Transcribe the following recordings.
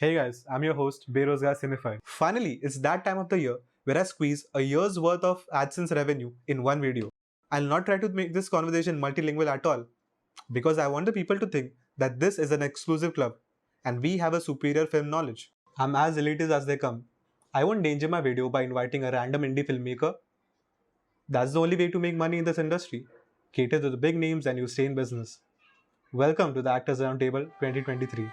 Hey guys, I'm your host, Berozgar Cinephile. Finally, it's that time of the year where I squeeze a year's worth of AdSense revenue in one video. I'll not try to make this conversation multilingual at all because I want the people to think that this is an exclusive club and we have a superior film knowledge. I'm as elitist as they come. I won't danger my video by inviting a random indie filmmaker. That's the only way to make money in this industry. Cater to the big names and you stay in business. Welcome to the Actors Roundtable 2023.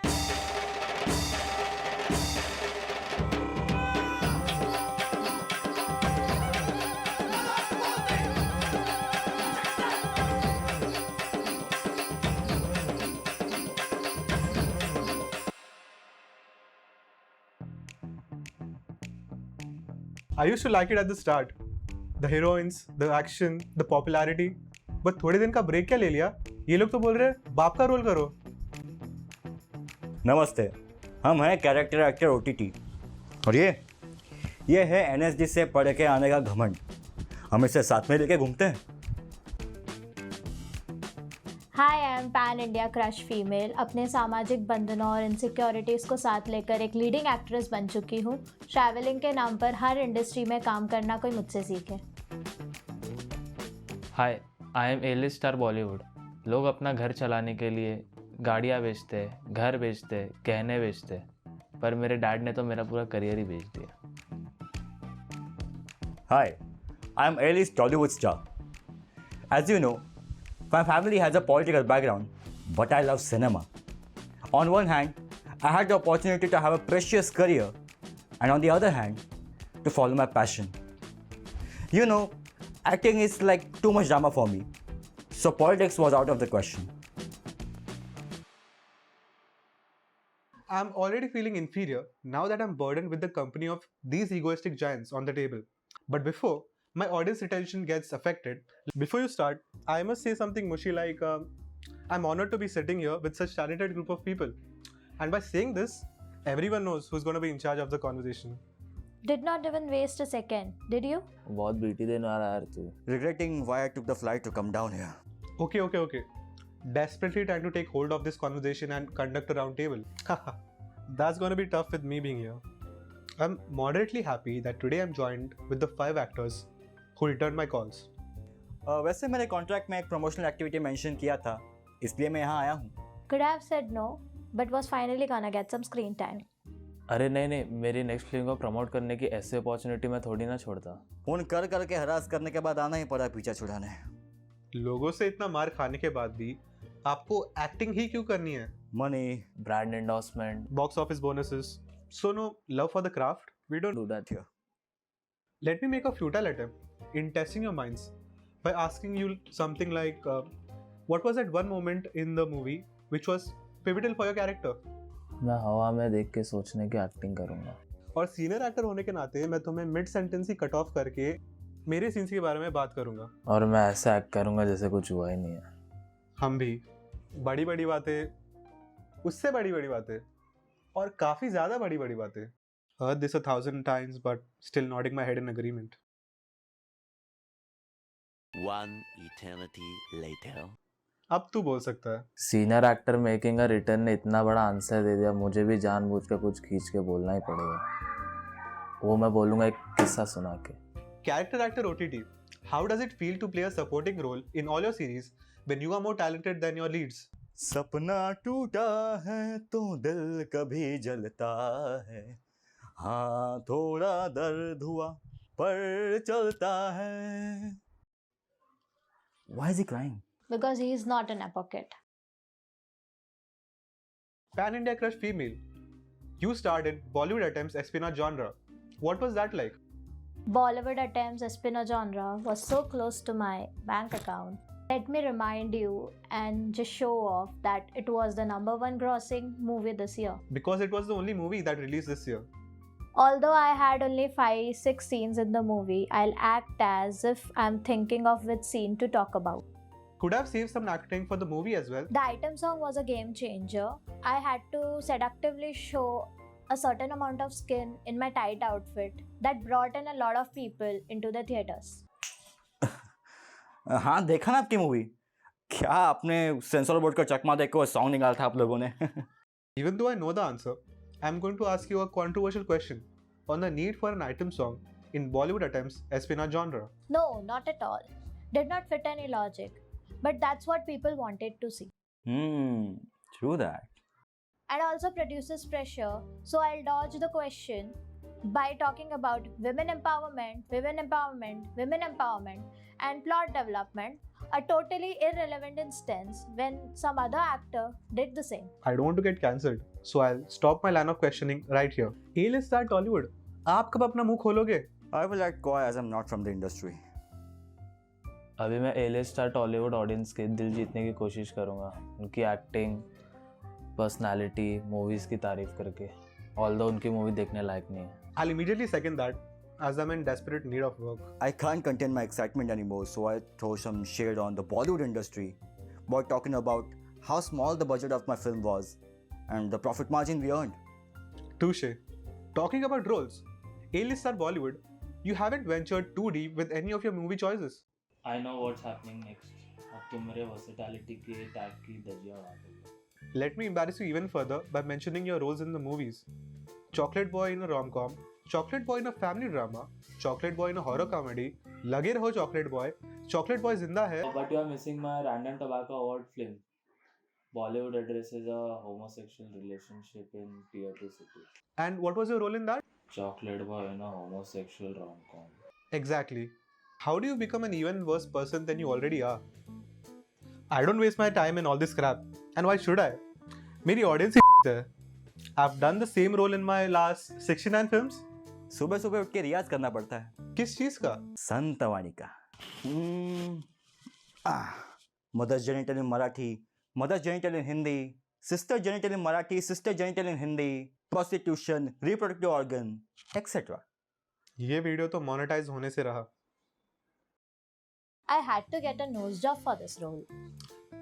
I used to like it at the start. The heroines, the action, the popularity. But थोड़े दिन का break क्या ले लिया? ये लोग तो बोल रहे हैं बाप का रोल करो. नमस्ते, हम हैं कैरेक्टर एक्टर OTT और ये है NSD से पढ़ के आने का घमंड. हम इसे साथ में लेके घूमते हैं. Hi I am pan India crush female. अपने सामाजिक बंधनों और इनसिक्योरिटीज़ को साथ लेकर एक लीडिंग एक्ट्रेस बन चुकी हूँ. ट्रैवलिंग के नाम पर हर इंडस्ट्री में काम करना कोई मुझसे सीखे. Hi I am a star Bollywood. लोग अपना घर चलाने के लिए गाड़ियाँ बेचते, घर बेचते, गहने बेचते, पर मेरे डैड ने तो मेरा पूरा करियर ही बेच दिया. Hi, I am A-list Tollywood star. As you know, my family has a political background, but I love cinema. On one hand, I had the opportunity to have a precious career, and on the other hand, to follow my passion. You know, acting is like too much drama for me, so politics was out of the question. I'm already feeling inferior now that I'm burdened with the company of these egoistic giants on the table. But before my audience retention gets affected, before you start, I must say something mushy like I'm honored to be sitting here with such talented group of people. And by saying this, everyone knows who's going to be in charge of the conversation. Did not even waste a second, did you? बहुत BT देने वाला यार तू. Regretting why I took the flight to come down here. Okay. Desperately trying to take hold of this conversation and conduct a round table. That's going to be tough with me being here. I'm moderately happy that today I'm joined with the 5 actors who returned my calls. वैसे मेरे contract में एक promotional activity mention किया था, इसलिए मैं यहाँ आया हूँ. Could have said no, but was finally gonna get some screen time. अरे नहीं, मेरी नेक्स्ट फिल्म को प्रमोट करने की ऐसी अपॉर्चुनिटी मैं थोड़ी ना छोड़ता. फोन कर के हरास करने के बाद आना ही पड़ा पीछा छुड़ाने. लोगों से इतना मार खाने के बाद भी आपको एक्टिंग ही क्यों करनी है? Money, brand endorsement, Box office bonuses. So no love for the craft? We don't do that here. Let me make a futile attempt in testing your minds by asking you something like what was that one moment in the movie which was pivotal for your character? मैं हवा में देख के सोचने की acting करूँगा. और senior actor होने के नाते मैं तुम्हें मिड सेंटेंस ही कट ऑफ करके मेरे सीन्स के बारे में बात करूंगा. और मैं ऐसा एक्ट करूँगा जैसे कुछ हुआ ही नहीं है. हम भी बड़ी बातें, उससे बड़ी बातें और काफी ज्यादा बड़ी बातें. Heard this 1,000 times but still nodding my head in agreement. One eternity later. अब तू बोल सकता है. Senior actor making a return ने इतना बड़ा आंसर दे दिया, मुझे भी जानबूझ के कुछ खींच के बोलना ही पड़ेगा. वो मैं बोलूँगा एक किस्सा सुना के. Character actor OTT, how does it feel to play a supporting role in all your series when you are more talented than your leads? सपना टूटा है तो दिल कभी जलता है, हाँ थोड़ा दर्द हुआ पर चलता है. Why is he crying? Because he is not an advocate. Pan India crush female. You starred in Bollywood attempts espionage genre. What was that like? Bollywood attempts espionage genre was so close to my bank account. Let me remind you and just show off that it was the #1 grossing movie this year. Because it was the only movie that released this year. Although I had only 5-6 scenes in the movie, I'll act as if I'm thinking of which scene to talk about. Could have saved some acting for the movie as well. The item song was a game changer. I had to seductively show a certain amount of skin in my tight outfit that brought in a lot of people into the theaters. हाँ देखा ना आपकी movie. क्या आपने sensor board का चकमा देख के song निकाला था आप लोगों ने? Even though I know the answer, I'm going to ask you a controversial question on the need for an item song in Bollywood attempts espionage genre. No, not at all. Did not fit any logic. But that's what people wanted to see. True that. And also produces pressure, so I'll dodge the question by talking about women empowerment, and plot development, a totally irrelevant instance when some other actor did the same. I don't want to get cancelled, so I'll stop my line of questioning right here. A-list star Tollywood, आप कब अपना मुंह खोलोगे? I will act coy as I'm not from the industry. अभी मैं A-list star Tollywood audience के दिल जीतने की कोशिश करूँगा उनकी एक्टिंग, पर्सनालिटी, मूवीज़ की तारीफ करके, ऑल्दो उनकी मूवी देखने लायक नहीं है. I'll immediately second that, as I'm in desperate need of work. I can't contain my excitement anymore, so I throw some shade on the Bollywood industry by talking about how small the budget of my film was and the profit margin we earned. Touche. Talking about roles, A-list star Bollywood, you haven't ventured too deep with any of your movie choices. I know what's happening next. अब तुम मेरे versatility के tag की धज्जियां उड़ा दोगे. Let me embarrass you even further by mentioning your roles in the movies. Chocolate boy in a rom-com, chocolate boy in a family drama, chocolate boy in a horror comedy, लगे रहो chocolate boy जिंदा है. But you are missing my Random Tobacco Award film. Bollywood addresses a homosexual relationship in tier 2 city. And what was your role in that? Chocolate boy in a homosexual rom-com. Exactly. How do you become an even worse person than you already are? I don't waste my time in all this crap. And why should I? मेरी audience ही है. I've done the same role in my last 69 films. सुबह सुबह उठ के रियाज करना पड़ता है. किस चीज का? संतवाणी का. Mother's genital in Marathi, mother's genital in Hindi, sister's genital in Marathi, sister's genital in Hindi, prostitution, reproductive organ, etc. ये वीडियो तो मोनेटाइज होने से रहा. I had to get a nose job for this role.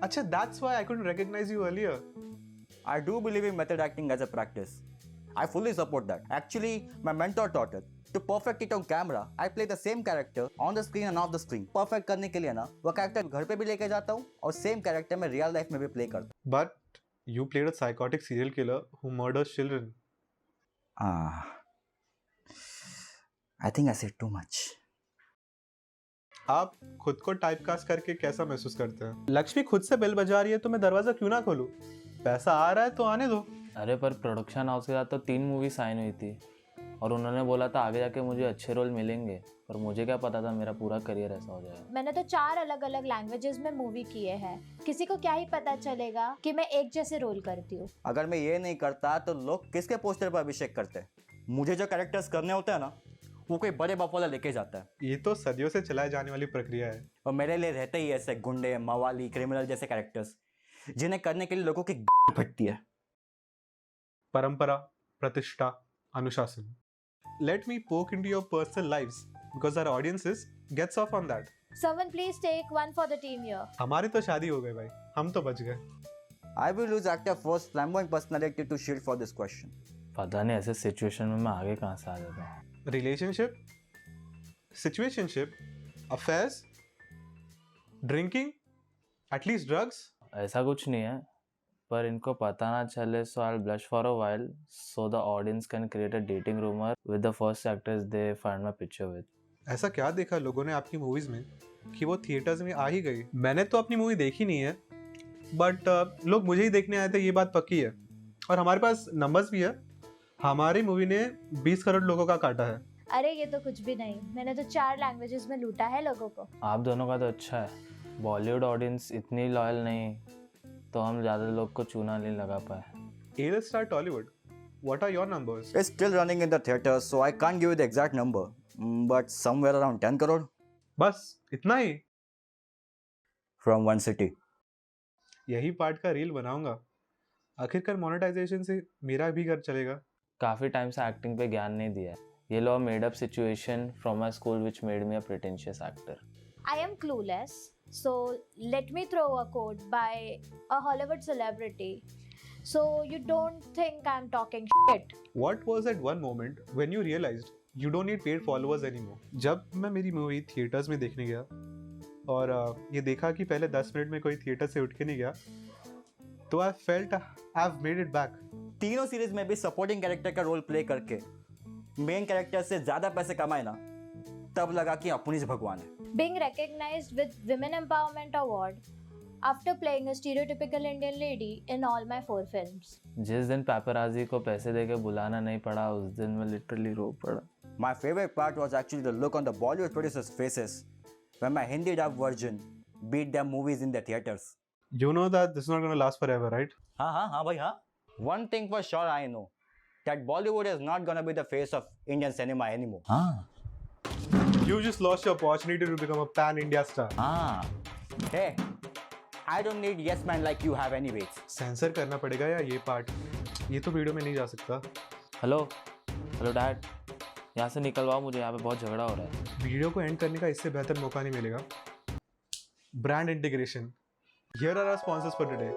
अच्छा, that's why I couldn't recognize you earlier. I do believe in method acting as a practice. I fully support that. Actually, my mentor taught it. To perfect it on camera, I play the same character on the screen and off the screen. Perfect करने के लिए ना, वो character घर पे भी लेके जाता हूँ और same character मैं real life में भी play करता हूँ. But you played a psychotic serial killer who murders children. I think I said too much. आप खुद को टाइपकास्ट करके कैसा महसूस करते हैं? लक्ष्मी खुद से बेल बजा रही है तो मैं दरवाजा क्यों ना खोलूं? पैसा आ रहा है तो आने दो. अरे पर प्रोडक्शन हाउस के साथ तो 3 मूवी साइन हुई थी और उन्होंने बोला था आगे जाके मुझे अच्छे रोल मिलेंगे, पर मुझे क्या पता था मेरा पूरा करियर ऐसा हो जाएगा. मैंने तो 4 अलग अलग लैंग्वेजेस में मूवी किए हैं. किसी को क्या ही पता चलेगा कि मैं एक जैसे रोल करती हूँ. अगर मैं ये नहीं करता तो लोग किसके पोस्टर पर अभिषेक करते? मुझे जो कैरेक्टर्स करने होते हैं ना, वो कोई बड़े बाप वाला लेके जाता है. ये तो सदियों से चलाए जाने वाली प्रक्रिया है. और मेरे लिए रहते ही ऐसे गुंडे, मवाली, क्रिमिनल जैसे कैरेक्टर्स जिन्हें करने के लिए लोगों की फटती है. परंपरा, प्रतिष्ठा, अनुशासन. Let me poke into your personal lives because our audiences gets off on that. Someone please take one for the team here. हमारी तो शादी हो गई भाई, हम तो बच गए. I will use actor first flamboyant personality to shield for this question. पता नहीं ऐसे सिचुएशन में मैं आगे कहाँ से आ जाता हूँ. Relationship, situationship, affairs, drinking, at least drugs. ऐसा कुछ नहीं है, पर इनको पता ना चले, so I'll blush for a while so the audience can create a dating rumor with the first actress they find my picture with. ऐसा क्या देखा लोगों ने आपकी मूवीज में कि वो थिएटर्स में आ ही गई? मैंने तो अपनी मूवी देखी नहीं है, बट लोग मुझे ही देखने आए थे, ये बात पक्की है. और हमारे पास नंबर्स भी है. हमारी मूवी ने 20 करोड़ लोगों का काटा है. अरे ये तो कुछ भी नहीं. मैंने तो 4 लैंग्वेजेस में लूटा है लोगों को. आप दोनों का तो अच्छा है. बॉलीवुड ऑडियंस इतनी लॉयल नहीं तो हम ज़्यादा लोग को चूना नहीं लगा पाए. A-list star Tollywood, what are your numbers? It's still running in the theaters, so I can't give you the exact number, but somewhere around 10 crore बस इतना ही. from one city. यही पार्ट का रील बनाऊंगा. आखिरकार मोनेटाइजेशन से मेरा भी घर चलेगा. काफ़ी टाइम से एक्टिंग पे ज्ञान नहीं दिया है. ये लो made up situation from my school which made me a pretentious actor. I am clueless, so let me throw a quote by a Hollywood celebrity, so you don't think I'm talking shit. What was at one moment when you realized you don't need paid followers anymore? जब मैं मेरी movie theatres में देखने गया और ये देखा कि पहले 10 मिनट में कोई थिएटर से उठ के नहीं गया तो I felt I've made it back. तीनों सीरीज में भी सपोर्टिंग कैरेक्टर का रोल प्ले करके मेन कैरेक्टर से ज़्यादा पैसे कमाए ना, तब लगा कि अपनी भगवान है. Being recognized with Women Empowerment Award after playing a stereotypical Indian lady in all my 4 films. जिस दिन पैपराजी को पैसे देके बुलाना नहीं पड़ा उस दिन मैं लिटरली रो पड़ा. My favorite part was actually the look on the Bollywood producers' faces when my Hindi dub version beat their movies in the theaters. You know that this is not going to last forever, right? हाँ भाई हाँ. One thing for sure I know, that Bollywood is not gonna be the face of Indian cinema anymore. हाँ You just lost your opportunity to become a pan-India star. हाँ. Hey, I don't need yes man like you have anyways. Sensor करना पड़ेगा या ये part? ये तो video में नहीं जा सकता. हेलो डैड, यहाँ से निकलवाओ मुझे, यहाँ पे बहुत झगड़ा हो रहा है. वीडियो को एंड करने का इससे बेहतर मौका नहीं मिलेगा. Brand integration. Here are our sponsors for today.